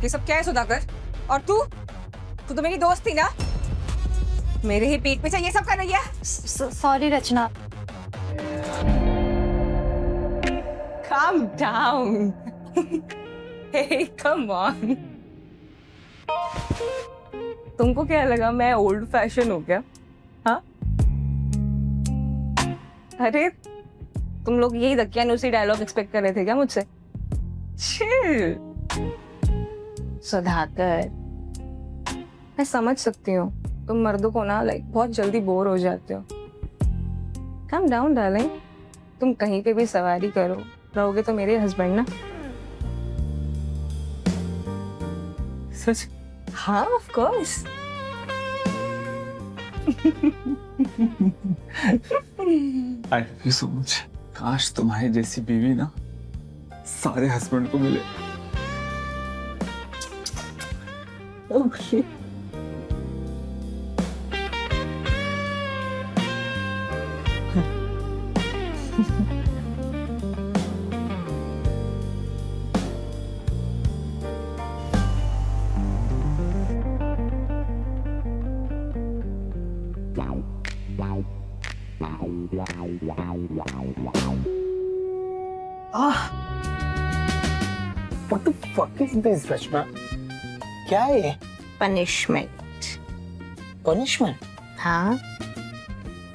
ये सब क्या है सुधाकर? और तू तू तो मेरी दोस्त थी ना, मेरे ही पीठ पीछे ये सब कर रही है। Sorry Rachna. Calm down. Hey, come on. तुमको क्या लगा मैं ओल्ड फैशन हो गया? हाँ? अरे तुम लोग यही दकियानुसी डायलॉग एक्सपेक्ट कर रहे थे क्या मुझसे? Chill. सुधाकर, मैं समझ सकती हूँ तुम मर्दों को ना बहुत जल्दी बोर हो जाते हो। Calm down, darling. तुम कहीं पे भी सवारी करो, रहोगे तो मेरे हस्बैंड ना। सच? हाँ, of course. I love you so much. काश तुम्हारी जैसी बीवी ना सारे हस्बैंड को मिले। Okay. What the fuck is this, Rachna? क्या है ये? पनिशमेंट। Punishment? हाँ,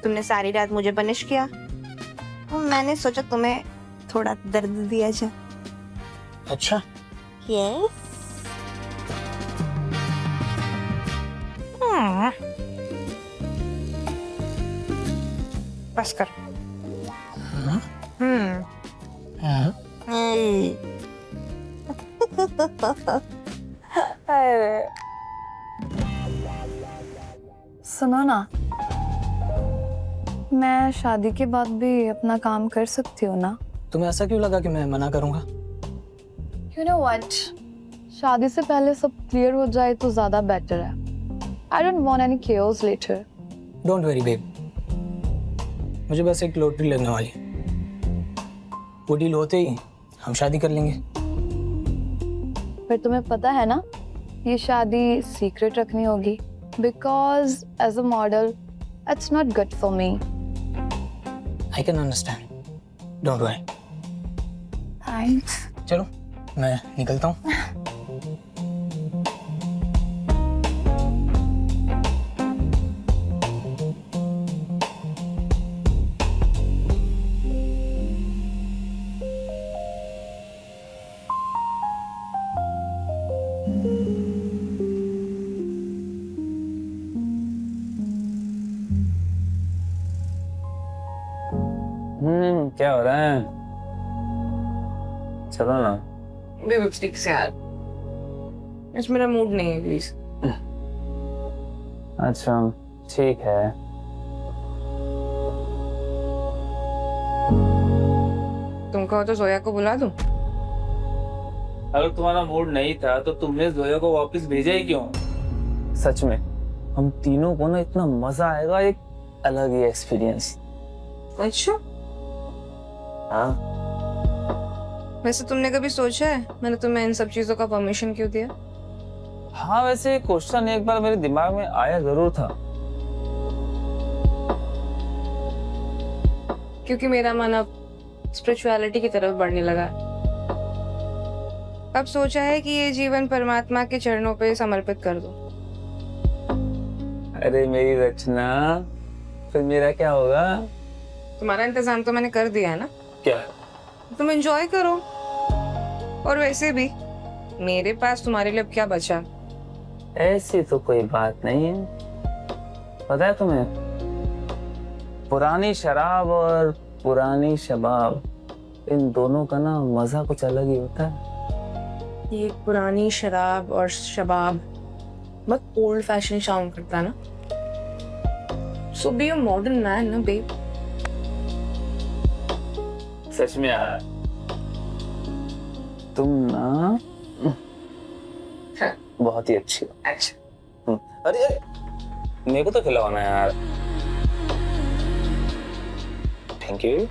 तुमने सारी रात मुझे पनिश किया, मैंने सोचा तुम्हें थोड़ा दर्द दिया जाए। अच्छा। यस। बस कर। हाँ? सुनो ना, मैं शादी के बाद भी अपना काम कर सकती हूँ ना? तुम्हें ऐसा क्यों लगा कि मैं मना करूंगा? You know what? शादी से पहले सब क्लियर हो जाए तो ज्यादा बेटर है। I don't want any chaos later. Don't worry, babe. मुझे बस एक लॉटरी लगने वाली है। वो डील होते ही हम शादी कर लेंगे। पर तुम्हें पता है ना, ये शादी सीक्रेट रखनी होगी, because as a model, it's not good for me. I can understand. Don't worry. Thanks. चलो, मैं निकलता हूँ। क्या हो रहा है? चलो ना। बेबी प्लीज यार, आज मेरा मूड नहीं है, प्लीज। अच्छा ठीक है। तुम कहो तो जोया को बुला दूं? अगर तुम्हारा मूड नहीं था तो तुमने जोया को वापस भेजा ही क्यों? सच में हम तीनों को ना इतना मजा आएगा, एक अलग ही एक्सपीरियंस। अच्छा, हाँ। वैसे तुमने कभी सोचा है मैंने तुम्हें इन सब चीजों का परमिशन क्यों दिया? हाँ, वैसे क्वेश्चन एक बार मेरे दिमाग में आया जरूर था। क्योंकि मेरा मन अब स्पिरिचुअलिटी की तरफ बढ़ने लगा। अब सोचा है कि ये जीवन परमात्मा के चरणों पे समर्पित कर दो। अरे मेरी रचना, फिर मेरा क्या होगा? तुम्हारा इंतजाम तो मैंने कर दिया है ना। क्या? तुम एंजॉय करो। और वैसे भी मेरे पास तुम्हारे लिए अब क्या बचा? ऐसी तो कोई बात नहीं है। पता है तुम्हें, पुरानी शराब और पुरानी शबाब, इन दोनों का ना मजा कुछ अलग ही होता है। ये पुरानी शराब और शबाब बहुत ओल्ड फैशन साउंड करता है ना। सो बी अ मॉडर्न मैन ना बेब। सच में यार, तुम ना बहुत ही अच्छी हो। अच्छा, अरे अरे, मेरे को तो खिलाना यार। Thank you.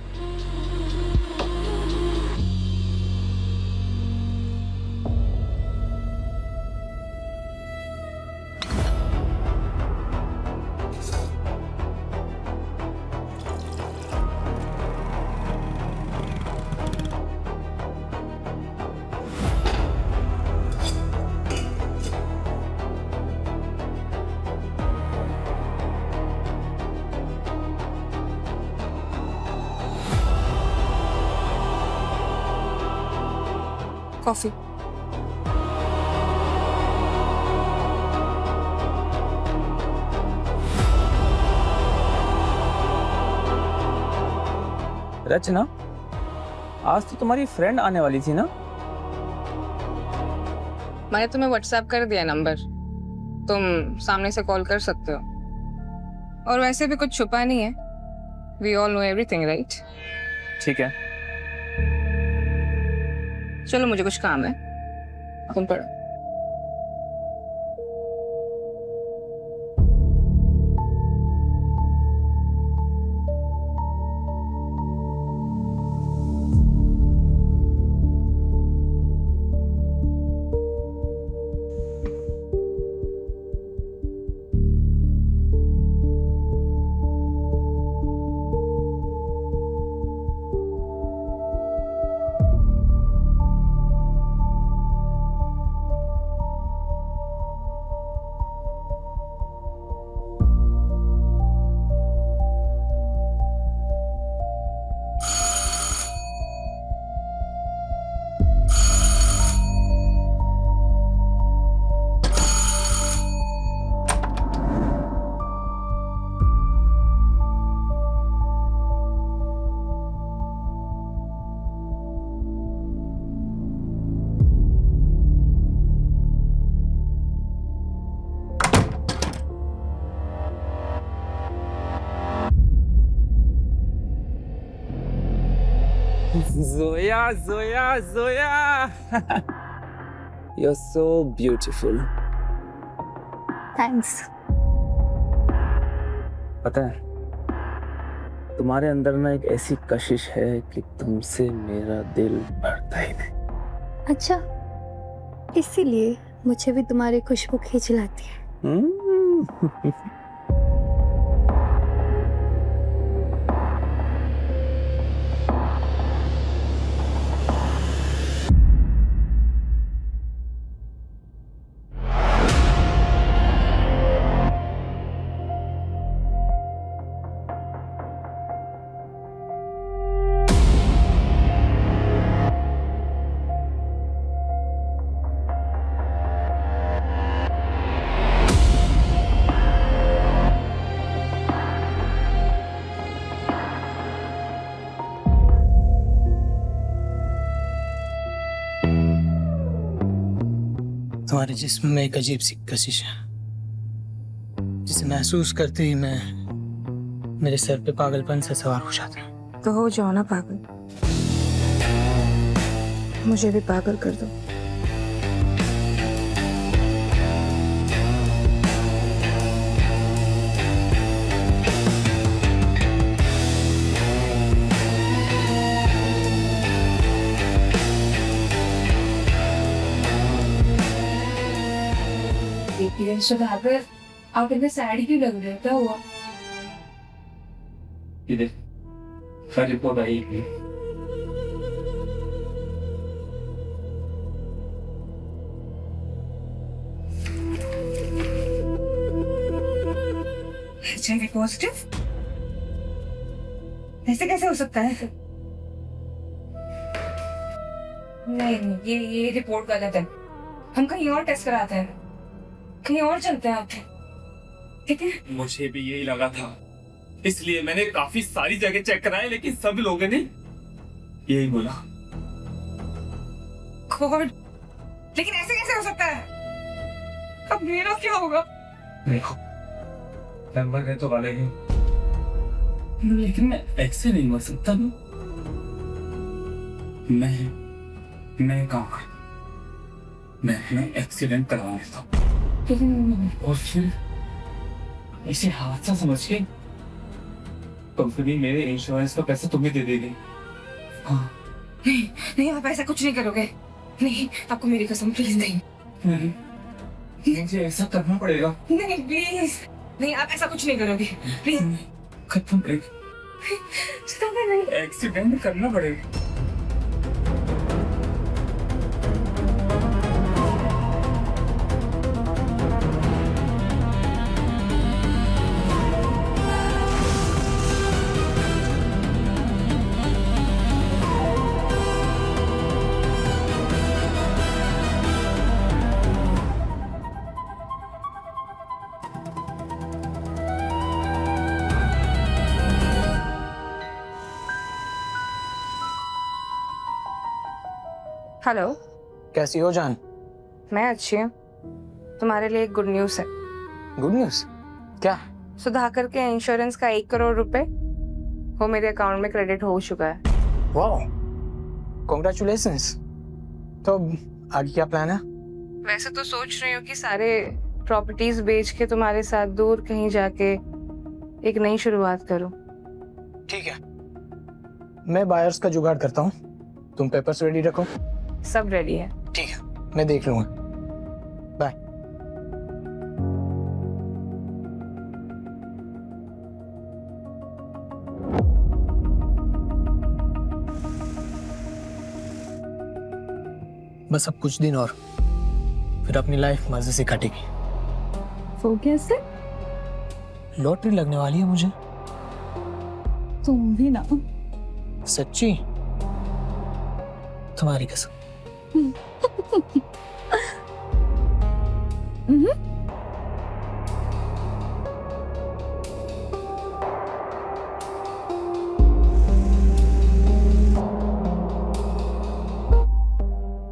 कॉफी। रचना, आज तो तुम्हारी फ्रेंड आने वाली थी ना? मैंने तुम्हें व्हाट्सएप कर दिया नंबर, तुम सामने से कॉल कर सकते हो। और वैसे भी कुछ छुपा नहीं है, we all know everything right. ठीक है। चलो मुझे कुछ काम है, तुम पढ़ो। Zoya, Zoya, Zoya. You're so beautiful. Thanks. पता है, तुम्हारे अंदर ना एक ऐसी कशिश है कि तुमसे मेरा दिल भरता ही नहीं। अच्छा, इसीलिए मुझे भी तुम्हारी खुशबू खींच लाती है। तुम्हारे जिस्म में एक अजीब सी कशिश है, जिसे महसूस करते ही मेरे सर पे पागलपन से सवार हो जाता है। तो हो जाओ ना पागल, मुझे भी पागल कर दो। सुधाकर, आप इतने सैड क्यों लग रहे हो? क्या हुआ? ये सारी रिपोर्ट आई थी। HIV positive? ऐसे कैसे हो सकता है? नहीं, ये रिपोर्ट गलत है। हम कहीं और टेस्ट कराते हैं, कहीं और चलते हैं। आप ठीक है? मुझे भी यही लगा था, इसलिए मैंने काफी सारी जगह चेक कराए, लेकिन सब लोगों ने यही बोला। गॉड, लेकिन ऐसे कैसे हो सकता है? अब मेरा क्या होगा? देखो, नंबर है तो वाले ही, लेकिन मैं ऐसे नहीं मर सकता ना। मैं कहाँ का? मैं अपना एक्सीडेंट करवा लेता हूँ और फिर इसे हादसा समझ के कंपनी मेरे इंश्योरेंस का पैसा तुम्हें दे देगी। हाँ। नहीं, आप ऐसा कुछ नहीं करोगे। नहीं, आपको मेरी कसम, प्लीज नहीं। मुझे ऐसा करना पड़ेगा। नहीं प्लीज, नहीं, आप ऐसा कुछ नहीं करोगे, प्लीज। खत्म एक्सीडेंट करना पड़ेगा। हेलो, कैसी हो जान? मैं अच्छी हूँ। तुम्हारे लिए एक गुड न्यूज़ है। Good news? क्या? सुधाकर के इंश्योरेंस का 1 करोड़ रुपए वो मेरे अकाउंट में क्रेडिट हो चुका है। Wow, congratulations. तो आगे क्या प्लान है? वैसे तो सोच रही हूँ कि सारे प्रॉपर्टीज बेच के तुम्हारे साथ दूर कहीं जाके एक नई शुरुआत करूँ। ठीक है, मैं बायर्स का जुगाड़ करता हूँ, तुम पेपर्स रेडी रखो। सब रेडी है। ठीक है, मैं देख लूंगा। बाय। बस अब कुछ दिन और, फिर अपनी लाइफ मजे से कटेगी। वो कैसे? लॉटरी लगने वाली है मुझे। तुम भी ना। सच्ची? तुम्हारी कसम।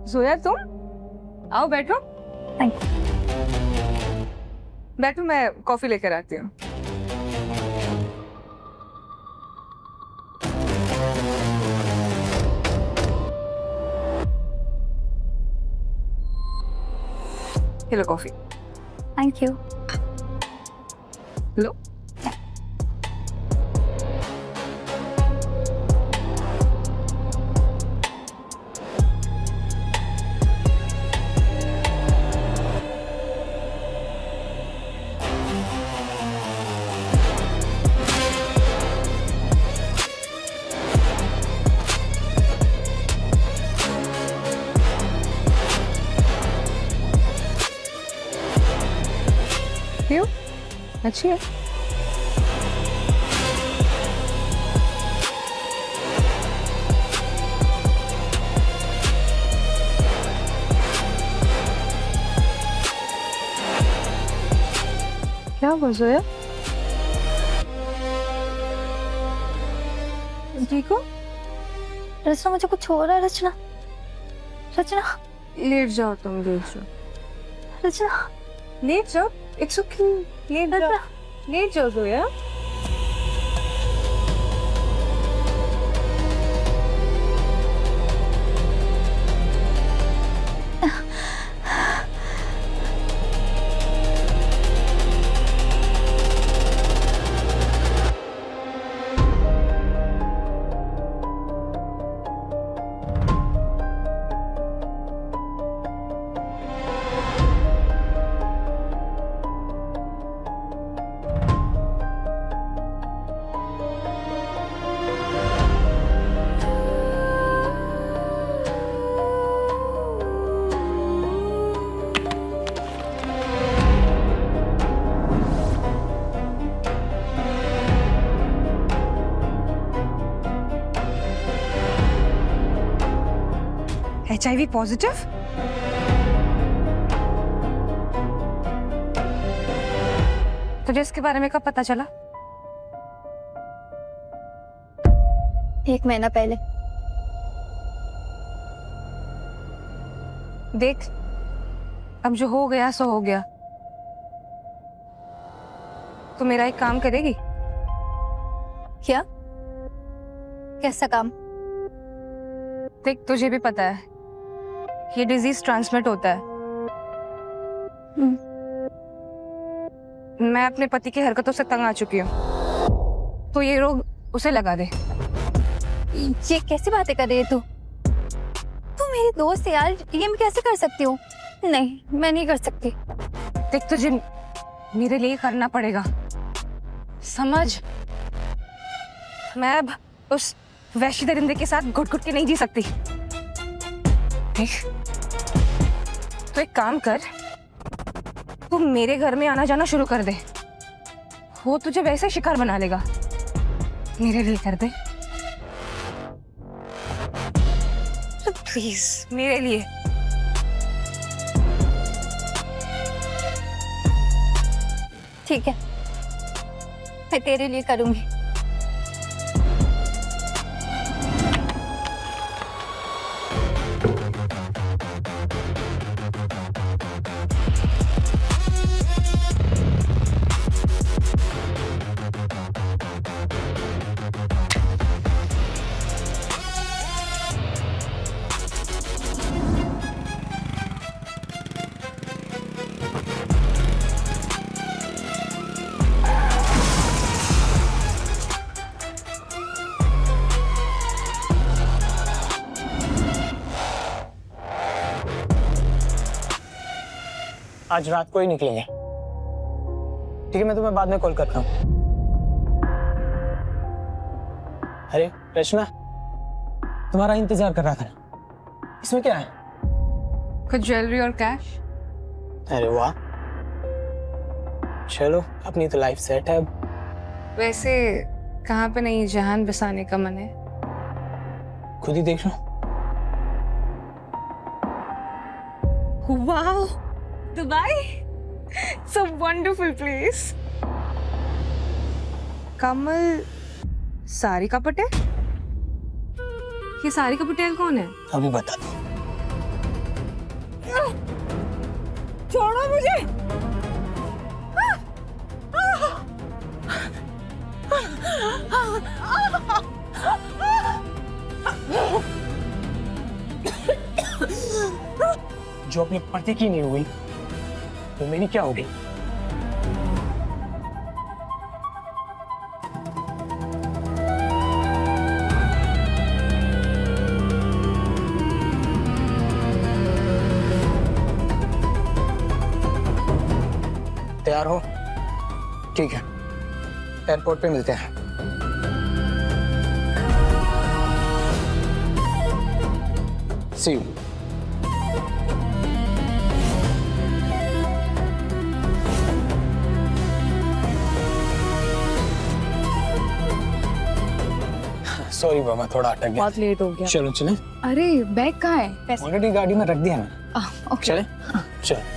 जोया तुम आओ, बैठो। Thank बैठो, मैं कॉफी लेकर आती हूँ। ये लो कॉफी। Thank you. लो। क्यों? अच्छी है। क्या हुआ जोया? ठीक हो? रचना, मुझे कुछ हो रहा है। रचना, रचना, लेट जाओ, तुम लेट जाओ। रचना, लेट जाओ। It's okay. लेट जाओ, लेट जाओ जोया। HIV positive? तुझे इसके बारे में कब पता चला? 1 महीना पहले। देख, अब जो हो गया सो हो गया। तू मेरा एक काम करेगी? क्या? कैसा काम? देख, तुझे भी पता है ये डिजीज ट्रांसमिट होता है। मैं अपने पति की हरकतों से तंग आ चुकी हूँ, तो ये रोग उसे लगा दे। ये कैसी बातें कर रही है तू? तू मेरी दोस्त है यार, ये मैं कैसे कर सकती हूँ? नहीं, मैं नहीं कर सकती। देख, तुझे मेरे लिए करना पड़ेगा, समझ? मैं अब उस वैश्य दरिंदे के साथ घुट घुट के नहीं जी सकती। देख, तो एक काम कर, तू मेरे घर में आना जाना शुरू कर दे। वो तुझे वैसे शिकार बना लेगा। मेरे लिए कर दे प्लीज, मेरे लिए। ठीक है, मैं तेरे लिए करूंगी। आज रात को ही निकलेंगे। ठीक है, मैं तुम्हें बाद में कॉल करता हूँ। अरे रचना, तुम्हारा इंतजार कर रहा था। इसमें क्या है? कुछ ज्वेलरी और कैश। अरे वाह, चलो अपनी तो लाइफ सेट है अब। वैसे कहाँ पे नहीं जहान बसाने का मन है? खुद ही देख लो। Wow, Dubai, it's a wonderful place. कमल सारी का पटेल? ये सारी का पटेल कौन है? अभी बता दो। छोड़ो मुझे। जो अपने पति की नहीं हुई तो मेरी क्या होगी? तैयार हो? ठीक है, एयरपोर्ट पे मिलते हैं। See you. सॉरी बाबा, थोड़ा अटक गया। बहुत लेट हो गया। चलो चले। अरे बैग कहाँ है? ऑलरेडी गाड़ी में रख दिया मैंने। ओके। चले चलो।